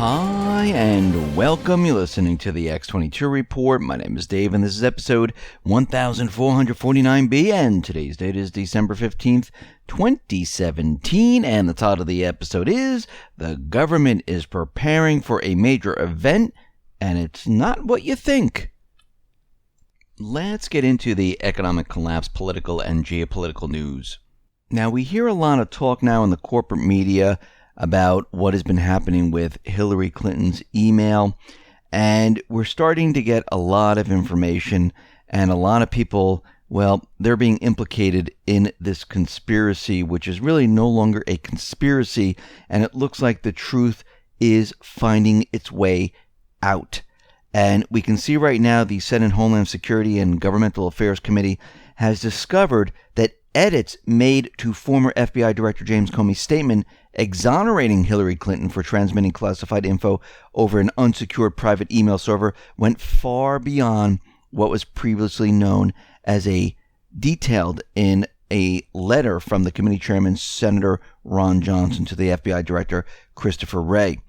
Hi, and welcome. You're listening to the X22 Report. My name is Dave, and this is episode 1449B, and today's date is December 15th, 2017, and the title of the episode is, The Government is Preparing for a Major Event, and It's Not What You Think. Let's get into the economic collapse, political and geopolitical news. Now, we hear a lot of talk now in the corporate media about what has been happening with Hillary Clinton's email, and we're starting to get a lot of information, and a lot of people, well, they're being implicated in this conspiracy, which is really no longer a conspiracy, and it looks like the truth is finding its way out. And we can see right now the Senate Homeland Security and Governmental Affairs Committee has discovered that edits made to former FBI Director James Comey's statement exonerating Hillary Clinton for transmitting classified info over an unsecured private email server went far beyond what was previously known as detailed in a letter from the committee chairman, Senator Ron Johnson, to the FBI Director Christopher Wray.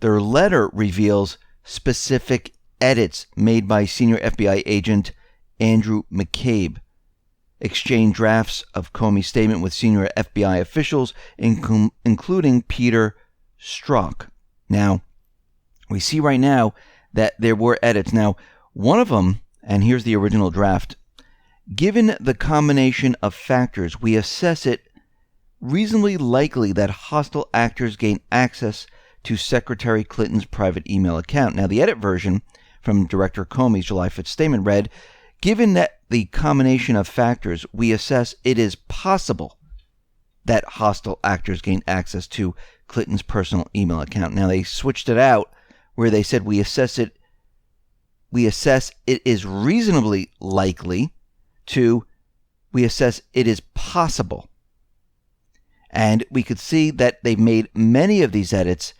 Their letter reveals specific edits made by senior FBI agent Andrew McCabe, exchange drafts of Comey's statement with senior FBI officials, including Peter Strzok. Now, we see right now that there were edits. Now, one of them, and here's the original draft, given the combination of factors, we assess it reasonably likely that hostile actors gain access to Secretary Clinton's private email account. Now, the edit version from Director Comey's July 5th statement read, given that the combination of factors, we assess it is possible that hostile actors gain access to Clinton's personal email account. Now, they switched it out where they said we assess it is reasonably likely to we assess it is possible. And we could see that they've made many of these edits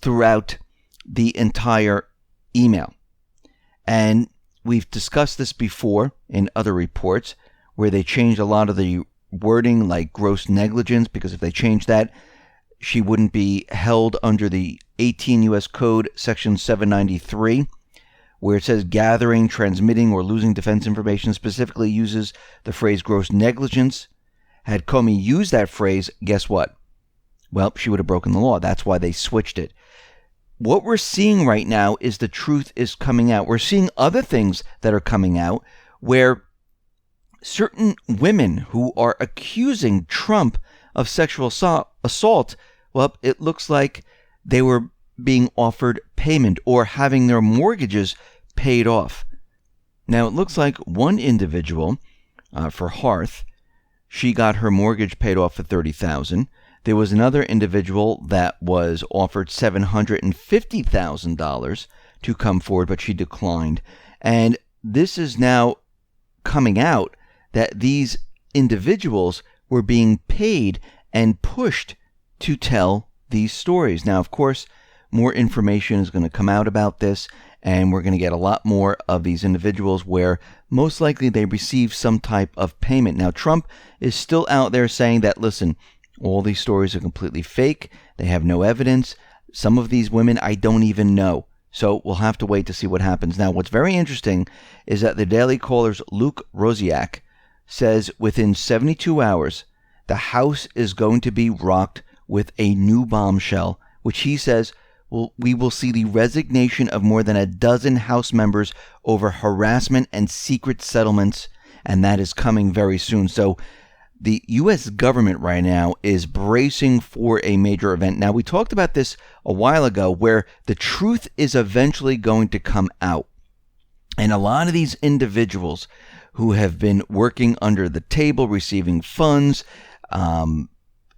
throughout the entire email. And we've discussed this before in other reports where they changed a lot of the wording, like gross negligence, because if they changed that, she wouldn't be held under the 18 U.S. Code Section 793, where it says gathering, transmitting, or losing defense information specifically uses the phrase gross negligence. Had Comey used that phrase, guess what? Well, she would have broken the law. That's why they switched it. What we're seeing right now is the truth is coming out. We're seeing other things that are coming out where certain women who are accusing Trump of sexual assault, well, it looks like they were being offered payment or having their mortgages paid off. Now, it looks like one individual, for Hearth, she got her mortgage paid off for $30,000. There was another individual that was offered $750,000 to come forward, but she declined. And this is now coming out that these individuals were being paid and pushed to tell these stories. Now, of course, more information is going to come out about this, and we're going to get a lot more of these individuals where most likely they receive some type of payment. Now, Trump is still out there saying that, listen, all these stories are completely fake. They have no evidence. Some of these women I don't even know. So we'll have to wait to see what happens. Now, what's very interesting is that the Daily Caller's Luke Rosiak says within 72 hours, the House is going to be rocked with a new bombshell, which he says we will see the resignation of more than a dozen House members over harassment and secret settlements, and that is coming very soon. So the U.S. government right now is bracing for a major event. Now, we talked about this a while ago where the truth is eventually going to come out. And a lot of these individuals who have been working under the table, receiving funds,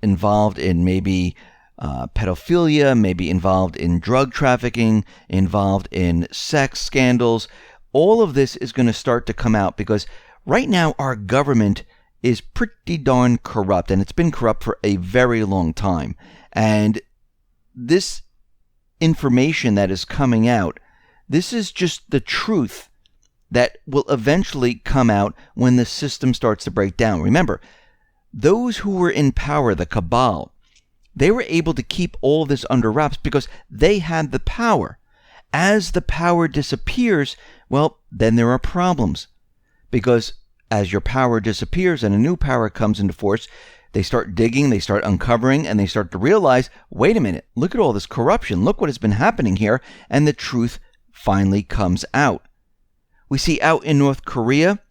involved in maybe pedophilia, maybe involved in drug trafficking, involved in sex scandals, all of this is going to start to come out because right now our government is pretty darn corrupt, and it's been corrupt for a very long time. And this information that is coming out, this is just the truth that will eventually come out when the system starts to break down. Remember, those who were in power, the cabal, They were able to keep all this under wraps because they had the power. As the power disappears, well, then there are problems. Because as your power disappears and a new power comes into force, they start digging, they start uncovering, and they start to realize, wait a minute, look at all this corruption, look what has been happening here, and the truth finally comes out. We see out in North Korea,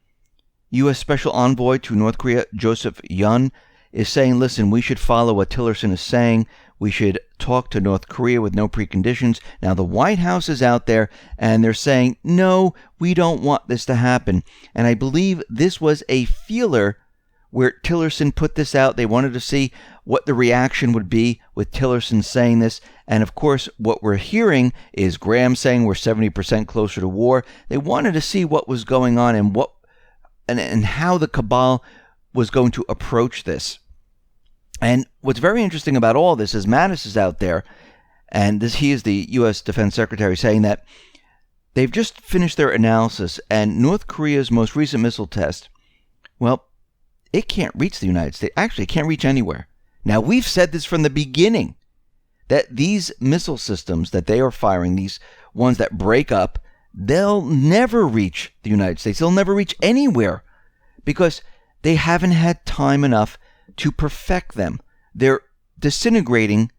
U.S. Special Envoy to North Korea, Joseph Yun, is saying, listen, we should follow what Tillerson is saying. We should talk to North Korea with no preconditions. Now, the White House is out there, and they're saying, no, we don't want this to happen. And I believe this was a feeler where Tillerson put this out. They wanted to see what the reaction would be with Tillerson saying this. And of course, what we're hearing is Graham saying we're 70% closer to war. They wanted to see what was going on and how the cabal was going to approach this. And what's very interesting about all this is Mattis is out there, and he is the U.S. Defense Secretary, saying that they've just finished their analysis, and North Korea's most recent missile test, well, it can't reach the United States. Actually, it can't reach anywhere. Now, we've said this from the beginning, that these missile systems that they are firing, these ones that break up, they'll never reach the United States. They'll never reach anywhere because they haven't had time enough to perfect them. They're disintegrating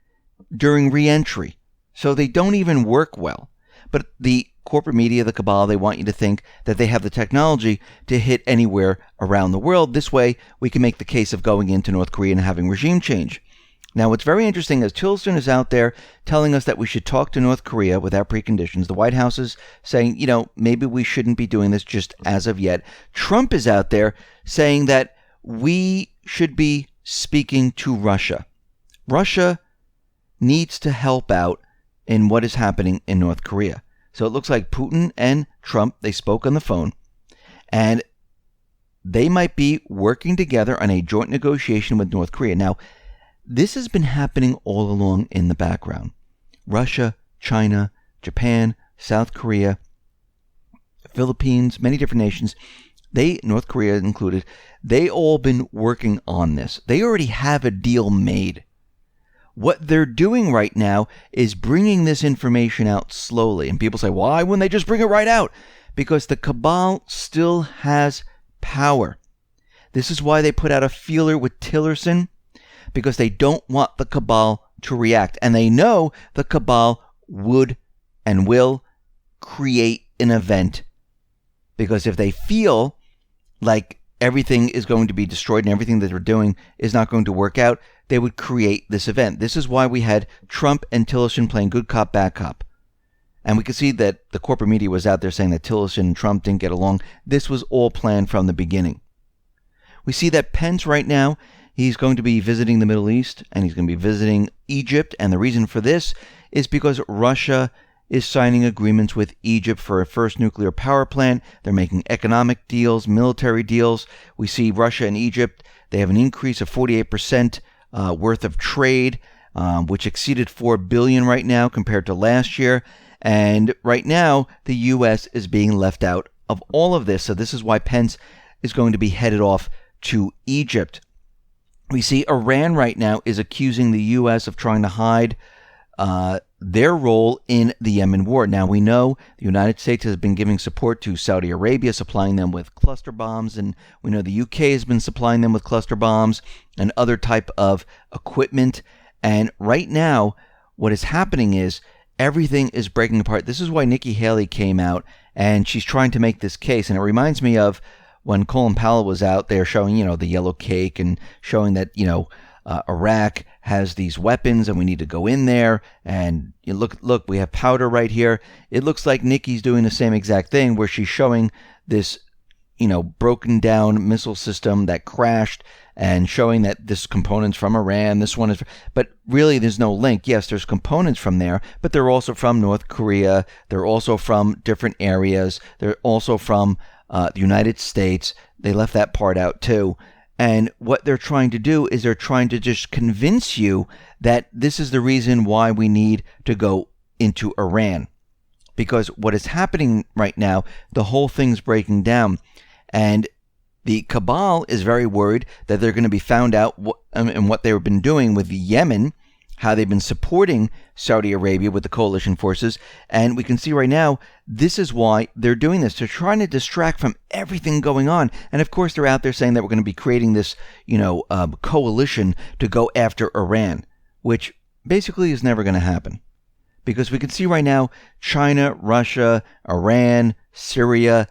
during re-entry, so they don't even work well. But the corporate media, the cabal, they want you to think that they have the technology to hit anywhere around the world. This way, we can make the case of going into North Korea and having regime change. Now, what's very interesting is Tillerson is out there telling us that we should talk to North Korea without preconditions. The White House is saying, maybe we shouldn't be doing this just as of yet. Trump is out there saying that we should be speaking to Russia. Russia needs to help out in what is happening in North Korea. So it looks like Putin and Trump, they spoke on the phone, and they might be working together on a joint negotiation with North Korea. Now, this has been happening all along in the background. Russia, China, Japan, South Korea, Philippines, many different nations, North Korea included, they all been working on this. They already have a deal made. What they're doing right now is bringing this information out slowly. And people say, why wouldn't they just bring it right out? Because the cabal still has power. This is why they put out a feeler with Tillerson, because they don't want the cabal to react. And they know the cabal would and will create an event. Because if they feel like everything is going to be destroyed and everything that they're doing is not going to work out, they would create this event. This is why we had Trump and Tillerson playing good cop, bad cop. And we could see that the corporate media was out there saying that Tillerson and Trump didn't get along. This was all planned from the beginning. We see that Pence right now, he's going to be visiting the Middle East and he's going to be visiting Egypt. And the reason for this is because Russia is signing agreements with Egypt for a first nuclear power plant. They're making economic deals, military deals. We see Russia and Egypt, they have an increase of 48% worth of trade, which exceeded $4 billion right now compared to last year. And right now, the U.S. is being left out of all of this. So this is why Pence is going to be headed off to Egypt. We see Iran right now is accusing the U.S. of trying to hide their role in the Yemen war. Now, we know the United States has been giving support to Saudi Arabia, supplying them with cluster bombs, and we know the UK has been supplying them with cluster bombs and other type of equipment. And right now, what is happening is everything is breaking apart. This is why Nikki Haley came out, and she's trying to make this case. And it reminds me of when Colin Powell was out there showing, the yellow cake and showing that, Iraq has these weapons and we need to go in there and look, we have powder right here. It looks like Nikki's doing the same exact thing where she's showing this, broken down missile system that crashed and showing that this component's from Iran, this one is, but really there's no link. Yes, there's components from there, but they're also from North Korea. They're also from different areas. They're also from the United States. They left that part out too. And what they're trying to do is they're trying to just convince you that this is the reason why we need to go into Iran. Because what is happening right now, the whole thing's breaking down. And the cabal is very worried that they're going to be found out and what they've been doing with Yemen how they've been supporting Saudi Arabia with the coalition forces. And we can see right now, this is why they're doing this. They're trying to distract from everything going on. And of course, they're out there saying that we're going to be creating this, coalition to go after Iran, which basically is never going to happen. Because we can see right now, China, Russia, Iran, Syria,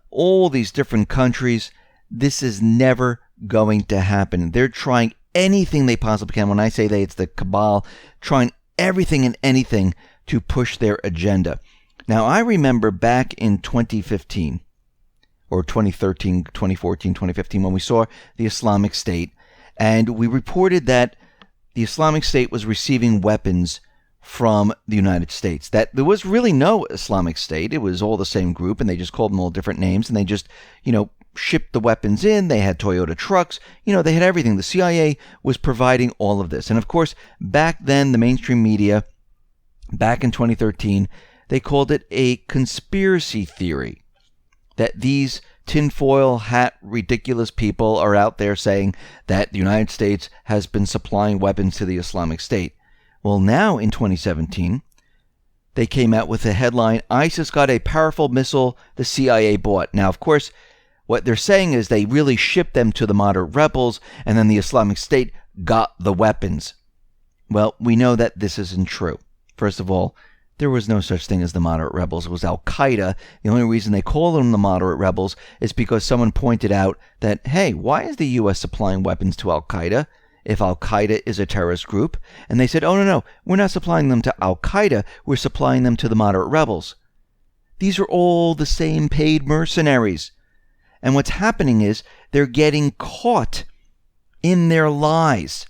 all these different countries, this is never going to happen. They're trying anything they possibly can. When I say they, it's the cabal, trying everything and anything to push their agenda. Now, I remember back in 2015, or 2013, 2014, 2015, when we saw the Islamic State, and we reported that the Islamic State was receiving weapons from the United States, that there was really no Islamic State. It was all the same group, and they just called them all different names, and they just, shipped the weapons in. They had Toyota trucks. They had everything. The CIA was providing all of this. And of course, back then, the mainstream media, back in 2013, they called it a conspiracy theory, that these tinfoil hat ridiculous people are out there saying that the United States has been supplying weapons to the Islamic State. Well, now in 2017, they came out with a headline, ISIS got a powerful missile the CIA bought. Now, of course, what they're saying is they really shipped them to the moderate rebels, and then the Islamic State got the weapons. Well, we know that this isn't true. First of all, there was no such thing as the moderate rebels. It was Al-Qaeda. The only reason they call them the moderate rebels is because someone pointed out that, hey, why is the U.S. supplying weapons to Al-Qaeda if Al-Qaeda is a terrorist group? And they said, oh, no, we're not supplying them to Al-Qaeda. We're supplying them to the moderate rebels. These are all the same paid mercenaries. And what's happening is they're getting caught in their lies.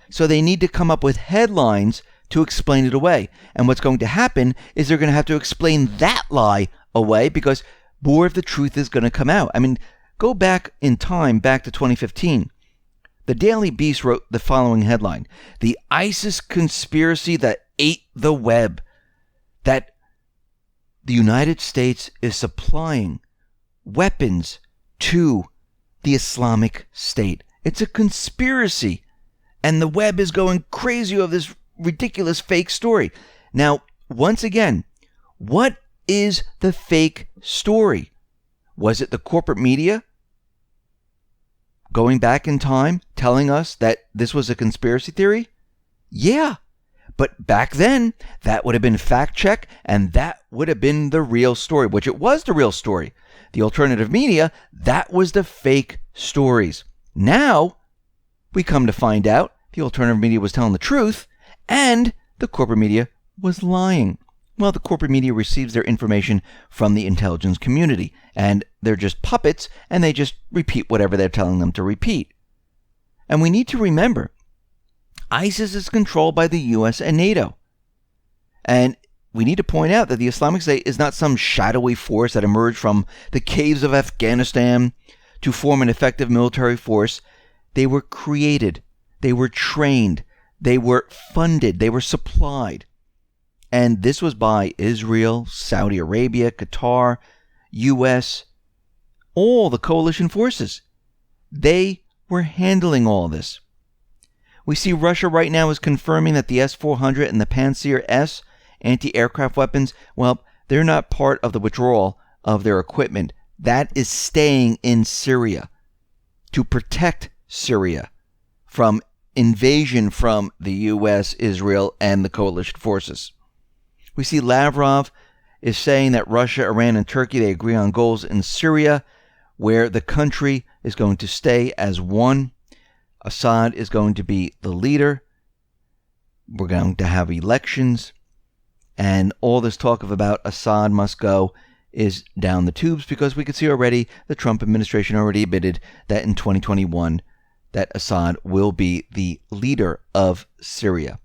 So they need to come up with headlines to explain it away. And what's going to happen is they're going to have to explain that lie away because more of the truth is going to come out. I mean, go back in time, back to 2015. The Daily Beast wrote the following headline: the ISIS conspiracy that ate the web. That the United States is supplying weapons to the Islamic State. It's a conspiracy. And the web is going crazy over this ridiculous fake story. Now, once again, what is the fake story? Was it the corporate media going back in time telling us that this was a conspiracy theory? Yeah. But back then, that would have been fact check, and that would have been the real story, which it was the real story. The alternative media, that was the fake stories. Now, we come to find out the alternative media was telling the truth, and the corporate media was lying. Well, the corporate media receives their information from the intelligence community, and they're just puppets, and they just repeat whatever they're telling them to repeat. And we need to remember, ISIS is controlled by the U.S. and NATO. And we need to point out that the Islamic State is not some shadowy force that emerged from the caves of Afghanistan to form an effective military force. They were created, they were trained, they were funded, they were supplied. And this was by Israel, Saudi Arabia, Qatar, U.S., all the coalition forces. They were handling all this. We see Russia right now is confirming that the S-400 and the Pantsir S anti-aircraft weapons, well, they're not part of the withdrawal of their equipment. That is staying in Syria to protect Syria from invasion from the U.S., Israel, and the coalition forces. We see Lavrov is saying that Russia, Iran, and Turkey, they agree on goals in Syria, where the country is going to stay as one. Assad is going to be the leader. We're going to have elections. And all this talk about Assad must go is down the tubes, because we can see already the Trump administration already admitted that in 2021 that Assad will be the leader of Syria.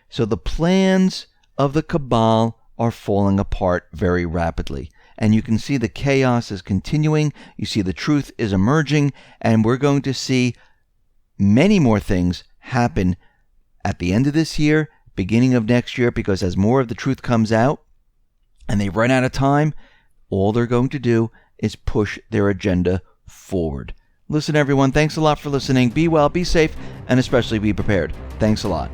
So the plans of the cabal are falling apart very rapidly. And you can see the chaos is continuing. You see the truth is emerging. And we're going to see many more things happen at the end of this year, beginning of next year, because as more of the truth comes out and they run out of time, all they're going to do is push their agenda forward. Listen, everyone, thanks a lot for listening. Be well, be safe, and especially be prepared. Thanks a lot.